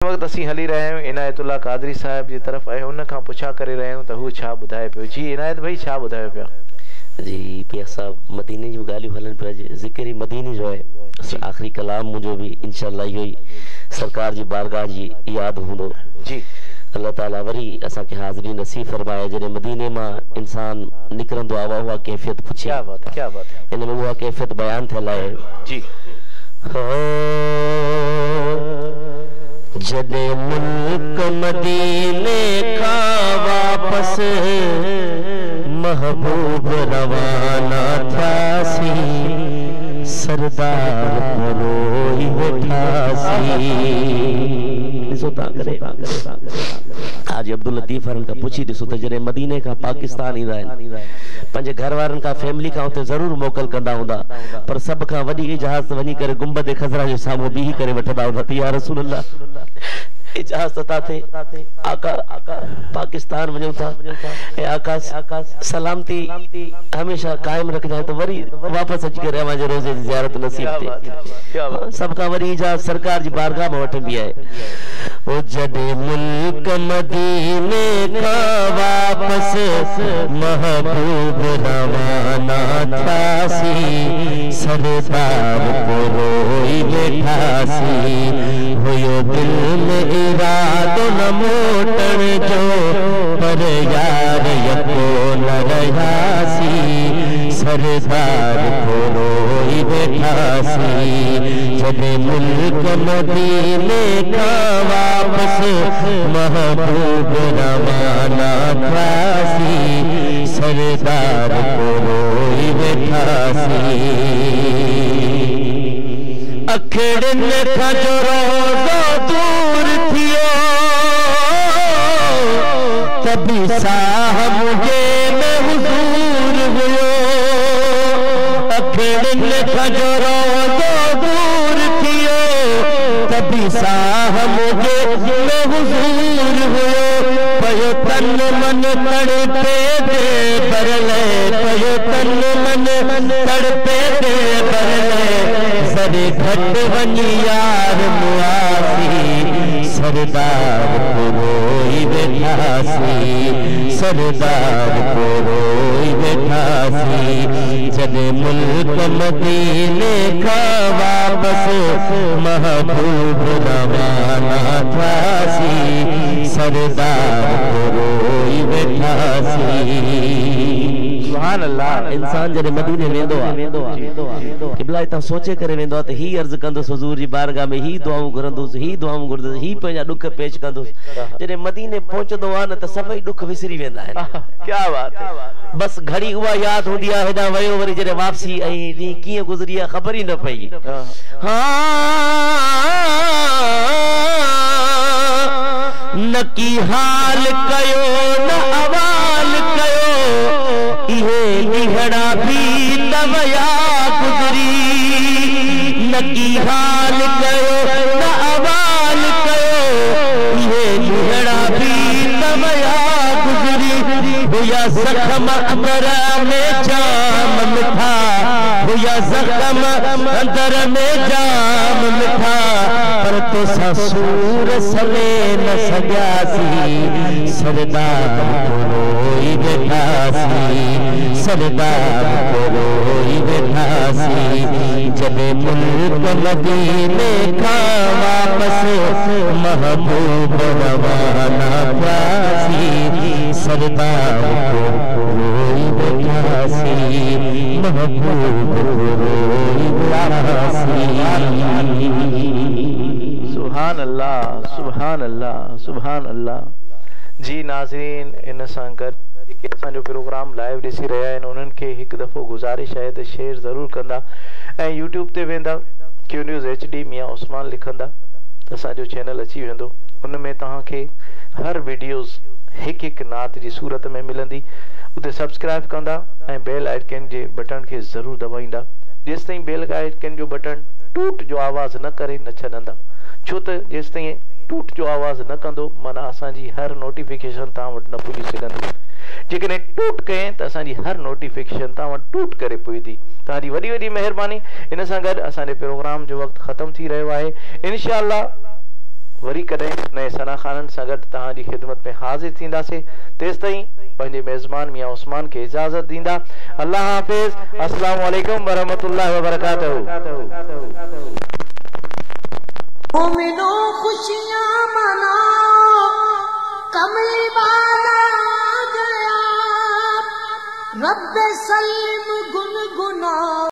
वक्त असीं हली रहिया आहियूं इनायतुल्ला कादरी साहिब जी तरफ़ ऐं उन खां पुछा करे रहिया आहियूं त हू छा ॿुधाए पियो। जी इनायत भाई छा ॿुधायो पिया? जी पिया साहब मदीने जूं ॻाल्हियूं हलन पिया। ज़िक्र ही मदीने जो है। आखिरी कलाम मुझो भी इंशाअल्लाह इहो ही सरकार जी बारगाह जी याद हूंदो। जी अल्लाह ताला वरी असां के हाज़िरी नसीब फरमाए। जॾहिं मदीने मां इंसान निकिरंदो आहे उहा कैफियत पुछे। क्या बात है, क्या बात है। इन में उहा कैफियत बयान थियल आहे। जी जॾहिं मुल्क मदीने का वापस महबूब रवाना थियासी सरदार रोई वेठासी। आज अब्दुल लतीफ वारनि खां पुछी ॾिसो त जॾहिं मदीने खां पाकिस्तान ईंदा आहिनि पंहिंजे घर वारनि खां फैमिली खां उते ज़रूर मोकल कंदा हूंदा, पर सभ खां वॾी इजाज़त वञी करे गुंबद खज़रा जे साम्हूं बीही करे वठंदा हूंदा त या रसूल अल्लाह इजाज़त अता थे आका पाकिस्तान वञूं था ऐं आका सलामती हमेशा कायम रखजांइ त वरी वापस अची करे अवां जे रोज़े जी ज़ियारत नसीब थिए। सभ खां वॾी इजाज़त सरकार जी बारगाह में वठबी आहे। ओ जॾहिं मुल्क मदीने खां वापस महबूब रवाना थियासी सरदार को रोई वेठासी हुयो दिल में इरादो न मोटण जो पर यार यको न रहासी सरदार को रोई वेठासी। जॾहिं मुल्क मदीने का वापस महबूब रवाना थियासी सरदार को रोई वेठासी। अखड़ने खां जो रोज़ो दूर थियो तभी साह मुझे में हुजूर हुयो। अखड़ने खां जो रोज़ो दूर थियो तभी साह मुझे में हुजूर हुयो। पयो तन मन तड़पे दे बरले पयो तन मन तड़पे दे बरले सरे घट वनी यार मुआसी सरदार को रोई वेठासी सरदार को रोई वेठासी। जॾहिं मुल्क मदीने का वापस महबूब रवाना थियासी सरदार को रोई वेठासी। सुभान अल्लाह। इंसान जॾहिं मदीने वेंदो आहे क़िबला इतां सोचे करे वेंदो आहे त ही अर्ज़ कंदुसि हुज़ूर जी बारगाह में ही दुआऊं घुरंदुसि ही दुआऊं घुरंदुसि ही पंहिंजा ॾुख पेश कंदुसि। जॾहिं मदीने पहुचंदो आहे न त सभई ॾुख विसरी वेंदा आहिनि। क्या बात है। बस घड़ी उहा यादि हूंदी आहे हेॾां वियो वरी जॾहिं वापसी आई ॾींहुं कीअं गुज़री आहे ख़बर ई न पई। न की हाल कयो न अवाल कयो इहे ॾींहड़ा भी तव याद गुज़री। न की हाल कयो न अवाल कयो इहे ॾींहड़ा भी तव याद गुज़री। हुया ज़ख़्म अंदर में जाम मिठा हुया ज़ख़्म अंदर में जाम मिठा पर तोसां सूर सले न सघियासी सरदार को रोई वेठासी सरदार को रोई वेठासी। जॾहिं मुल्क मदीने खां वापस महबूब रवाना थियासी सरदार को रोई वेठासी महबूब को रोई वेठासी। सुभान अल्लाह सुभान अल्लाह सुभान अल्लाह। जी नाज़रीन इन सां गॾु जेके असांजो प्रोग्राम लाइव ॾिसी रहिया आहिनि उन्हनि खे हिकु दफ़ो गुज़ारिश आहे त शेयर ज़रूरु कंदा ऐं यूट्यूब ते वेंदा क्यू न्यूज़ HD मियां उस्मान लिखंदा त असांजो चैनल अची वेंदो। उन में तव्हांखे हर वीडियोज़ हिकु हिकु नात जी सूरत में मिलंदी। उते सब्सक्राइब कंदा ऐं बेल आइकन जे बटन खे ज़रूरु दबाईंदा। जेसि ताईं बेल आइकन जो बटन टूट जो आवाज़ न करे न छॾंदा, छो त जेसि ताईं टूट जो आवाज़ न कंदो माना असांजी हर नोटिफिकेशन तव्हां वटि न पुॼी सघंदी। जेकॾहिं टूट कयं त असांजी हर नोटिफिकेशन तव्हां वटि टूट करे पुॼंदी। तव्हांजी वॾी वॾी महिरबानी। इन सां गॾु असांजे प्रोग्राम जो वक़्तु ख़तमु थी रहियो आहे। इंशाअल्लाह वरी कदे नए सना खानन सां गॾु तव्हांजी खिदमत में हाजिर थींदासीं। तेस ताईं पंहिंजे मेज़बान मियां उस्मान के इजाज़त दींदा। अल्लाह हाफिज़। अस्सलामु अलैकुम वरहमतुल्लाहि व बरकातहू। मोमिनो खुशियां मनाओ, कमली वाला आ गया, रब्बे सल्लम गुनगुनाओ।